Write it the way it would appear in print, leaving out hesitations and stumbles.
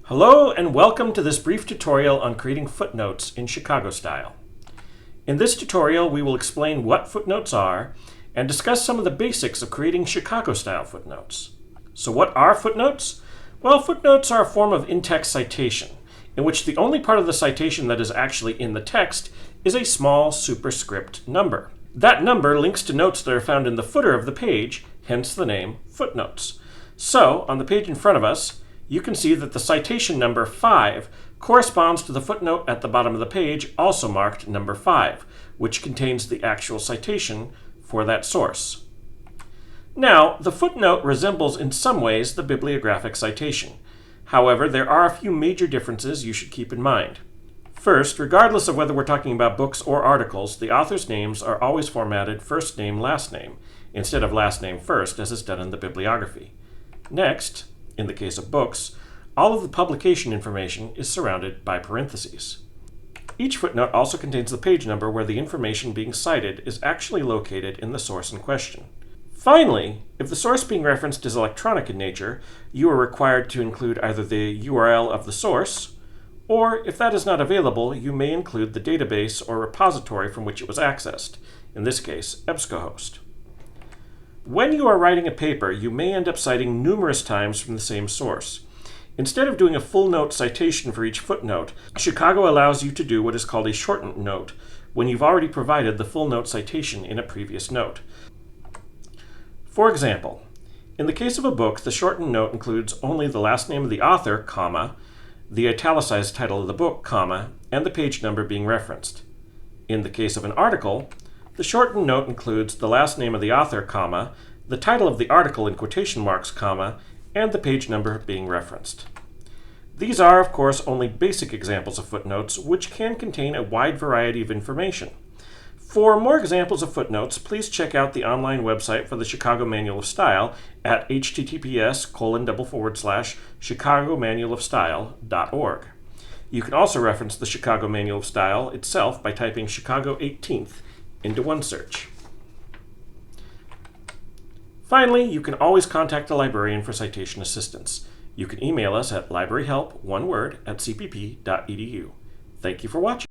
Hello and welcome to this brief tutorial on creating footnotes in Chicago style. In this tutorial, we will explain what footnotes are and discuss some of the basics of creating Chicago style footnotes. So what are footnotes? Well, footnotes are a form of in-text citation, in which the only part of the citation that is actually in the text is a small superscript number. That number links to notes that are found in the footer of the page, hence the name footnotes. So, on the page in front of us, you can see that the citation number 5 corresponds to the footnote at the bottom of the page, also marked number 5, which contains the actual citation for that source. Now, the footnote resembles in some ways the bibliographic citation. However, there are a few major differences you should keep in mind. First, regardless of whether we're talking about books or articles, the author's names are always formatted first name, last name, instead of last name first, as is done in the bibliography. Next, in the case of books, all of the publication information is surrounded by parentheses. Each footnote also contains the page number where the information being cited is actually located in the source in question. Finally, if the source being referenced is electronic in nature, you are required to include either the URL of the source, or if that is not available, you may include the database or repository from which it was accessed, in this case, EBSCOhost. When you are writing a paper, you may end up citing numerous times from the same source. Instead of doing a full note citation for each footnote, Chicago allows you to do what is called a shortened note when you've already provided the full note citation in a previous note. For example, in the case of a book, the shortened note includes only the last name of the author, comma, the italicized title of the book, comma, and the page number being referenced. In the case of an article, the shortened note includes the last name of the author, comma, the title of the article in quotation marks, comma, and the page number being referenced. These are, of course, only basic examples of footnotes, which can contain a wide variety of information. For more examples of footnotes, please check out the online website for the Chicago Manual of Style at https://chicagomanualofstyle.org. You can also reference the Chicago Manual of Style itself by typing Chicago 18th into one search. Finally, you can always contact the librarian for citation assistance. You can email us at libraryhelp@cpp.edu. Thank you for watching.